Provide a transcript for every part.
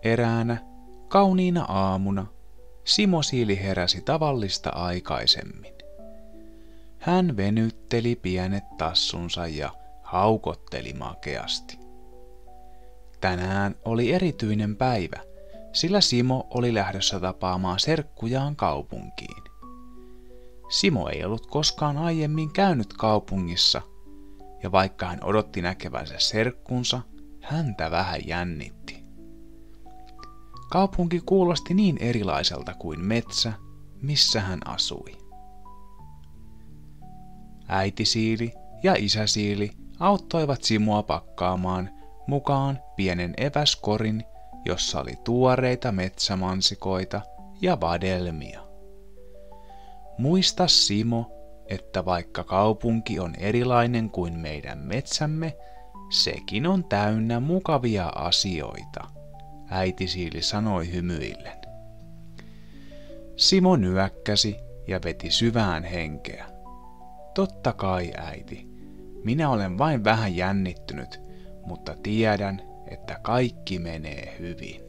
Eräänä, kauniina aamuna, Simo-siili heräsi tavallista aikaisemmin. Hän venytteli pienet tassunsa ja haukotteli makeasti. Tänään oli erityinen päivä, sillä Simo oli lähdössä tapaamaan serkkujaan kaupunkiin. Simo ei ollut koskaan aiemmin käynyt kaupungissa, ja vaikka hän odotti näkevänsä serkkunsa, häntä vähän jännitti. Kaupunki kuulosti niin erilaiselta kuin metsä, missä hän asui. Äitisiili ja isäsiili auttoivat Simoa pakkaamaan mukaan pienen eväskorin, jossa oli tuoreita metsämansikoita ja vadelmia. Muista, Simo, että vaikka kaupunki on erilainen kuin meidän metsämme, sekin on täynnä mukavia asioita, äitisiili sanoi hymyillen. Simo nyökkäsi ja veti syvään henkeä. Totta kai, äiti. Minä olen vain vähän jännittynyt, mutta tiedän, että kaikki menee hyvin.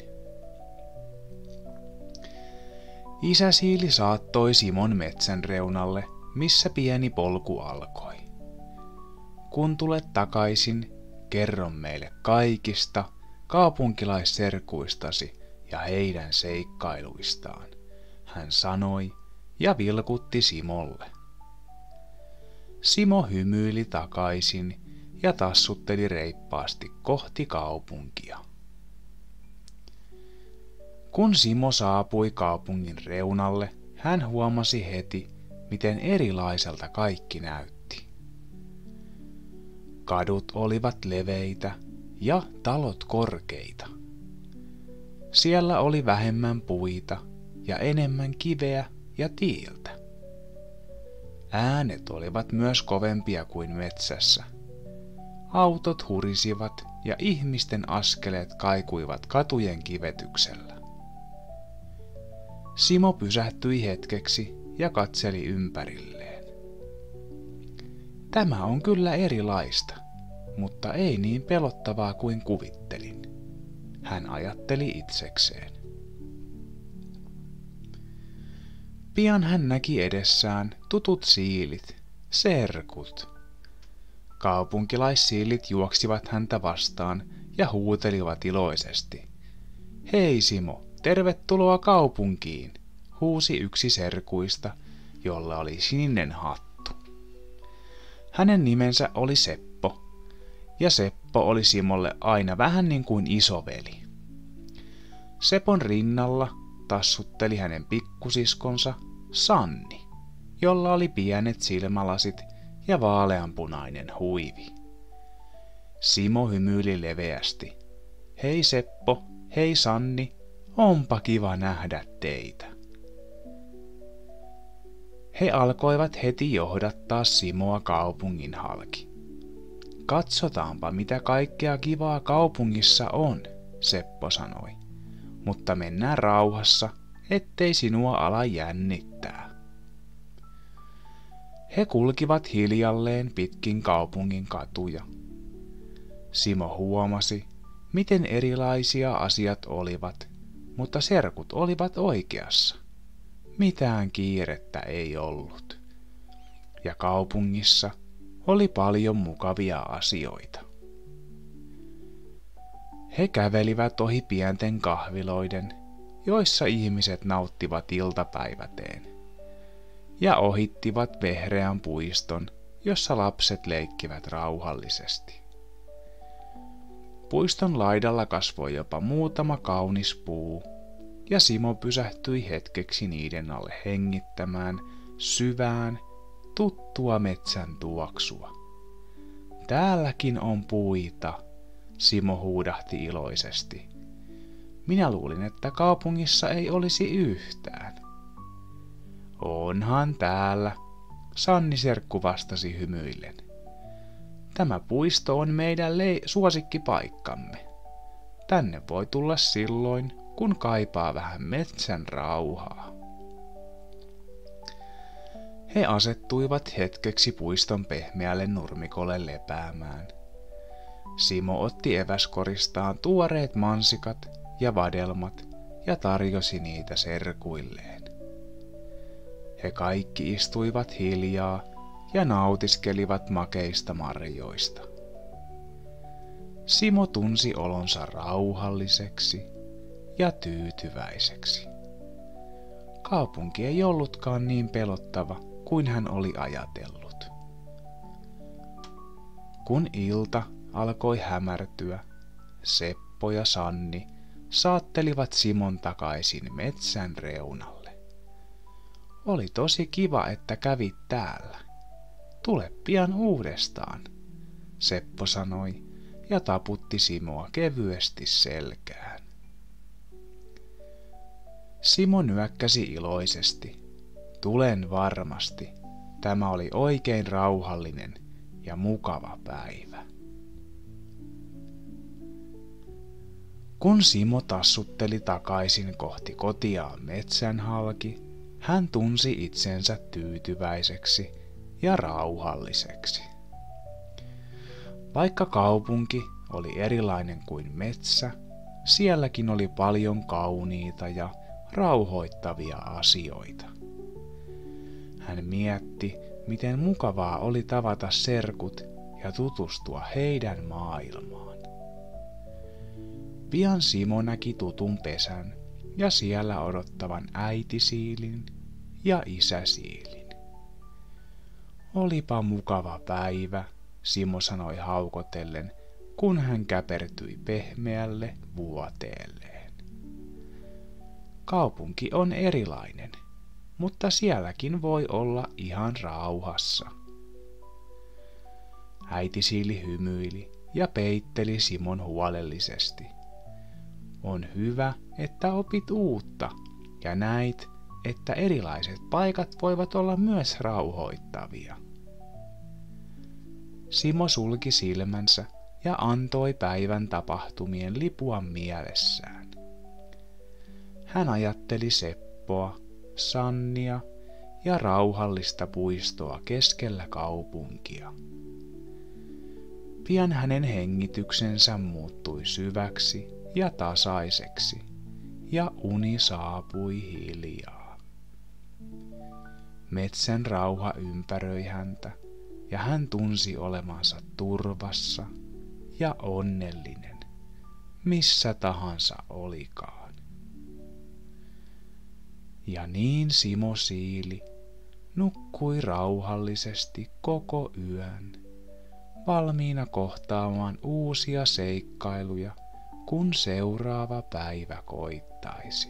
Isäsiili saattoi Simon metsän reunalle, missä pieni polku alkoi. Kun tulet takaisin, kerro meille kaikista kaupunkilaisserkuistasi ja heidän seikkailuistaan, hän sanoi ja vilkutti Simolle. Simo hymyili takaisin ja tassutteli reippaasti kohti kaupunkia. Kun Simo saapui kaupungin reunalle, hän huomasi heti, miten erilaiselta kaikki näytti. Kadut olivat leveitä ja talot korkeita. Siellä oli vähemmän puita ja enemmän kiveä ja tiiltä. Äänet olivat myös kovempia kuin metsässä. Autot hurisivat ja ihmisten askeleet kaikuivat katujen kivetyksellä. Simo pysähtyi hetkeksi ja katseli ympärilleen. Tämä on kyllä erilaista, mutta ei niin pelottavaa kuin kuvittelin, hän ajatteli itsekseen. Pian hän näki edessään tutut siilit, serkut. Kaupunkilaissiilit juoksivat häntä vastaan ja huutelivat iloisesti. Hei Simo, tervetuloa kaupunkiin, huusi yksi serkuista, jolla oli sininen hattu. Hänen nimensä oli Seppo, ja Seppo oli Simolle aina vähän niin kuin isoveli. Sepon rinnalla tassutteli hänen pikkusiskonsa Sanni, jolla oli pienet silmälasit ja vaaleanpunainen huivi. Simo hymyili leveästi. Hei Seppo, hei Sanni, onpa kiva nähdä teitä. He alkoivat heti johdattaa Simoa kaupungin halki. Katsotaanpa mitä kaikkea kivaa kaupungissa on, Seppo sanoi, mutta mennään rauhassa, ettei sinua ala jännittää. He kulkivat hiljalleen pitkin kaupungin katuja. Simo huomasi, miten erilaisia asiat olivat, mutta serkut olivat oikeassa. Mitään kiirettä ei ollut. Ja kaupungissa oli paljon mukavia asioita. He kävelivät ohi pienten kahviloiden, joissa ihmiset nauttivat iltapäiväteen, ja ohittivat vehreän puiston, jossa lapset leikkivät rauhallisesti. Puiston laidalla kasvoi jopa muutama kaunis puu, ja Simo pysähtyi hetkeksi niiden alle hengittämään syvään, tuttua metsän tuoksua. Täälläkin on puita, Simo huudahti iloisesti. Minä luulin, että kaupungissa ei olisi yhtään. Onhan täällä, Sanni serkku vastasi hymyillen. Tämä puisto on meidän suosikkipaikkamme. Tänne voi tulla silloin, kun kaipaa vähän metsän rauhaa. He asettuivat hetkeksi puiston pehmeälle nurmikolle lepäämään. Simo otti eväskoristaan tuoreet mansikat ja vadelmat ja tarjosi niitä serkuilleen. He kaikki istuivat hiljaa ja nautiskelivat makeista marjoista. Simo tunsi olonsa rauhalliseksi ja tyytyväiseksi. Kaupunki ei ollutkaan niin pelottava kuin hän oli ajatellut. Kun ilta alkoi hämärtyä, Seppo ja Sanni saattelivat Simon takaisin metsän reunalle. Oli tosi kiva, että kävit täällä. Tule pian uudestaan, Seppo sanoi ja taputti Simoa kevyesti selkään. Simo nyökkäsi iloisesti. Tulen varmasti. Tämä oli oikein rauhallinen ja mukava päivä. Kun Simo tassutteli takaisin kohti kotiaan metsän halki, hän tunsi itsensä tyytyväiseksi ja rauhalliseksi. Vaikka kaupunki oli erilainen kuin metsä, sielläkin oli paljon kauniita ja rauhoittavia asioita. Hän mietti, miten mukavaa oli tavata serkut ja tutustua heidän maailmaan. Pian Simo näki tutun pesän ja siellä odottavan äitisiilin ja isäsiilin. Olipa mukava päivä, Simo sanoi haukotellen, kun hän käpertyi pehmeälle vuoteelleen. Kaupunki on erilainen, mutta sielläkin voi olla ihan rauhassa. Äitisiili hymyili ja peitteli Simon huolellisesti. On hyvä, että opit uutta ja näit, että erilaiset paikat voivat olla myös rauhoittavia. Simo sulki silmänsä ja antoi päivän tapahtumien lipua mielessään. Hän ajatteli Seppoa, Sannia ja rauhallista puistoa keskellä kaupunkia. Pian hänen hengityksensä muuttui syväksi ja tasaiseksi, ja uni saapui hiljaa. Metsän rauha ympäröi häntä, ja hän tunsi olevansa turvassa ja onnellinen, missä tahansa olikaan. Ja niin Simo siili nukkui rauhallisesti koko yön, valmiina kohtaamaan uusia seikkailuja, kun seuraava päivä koittaisi.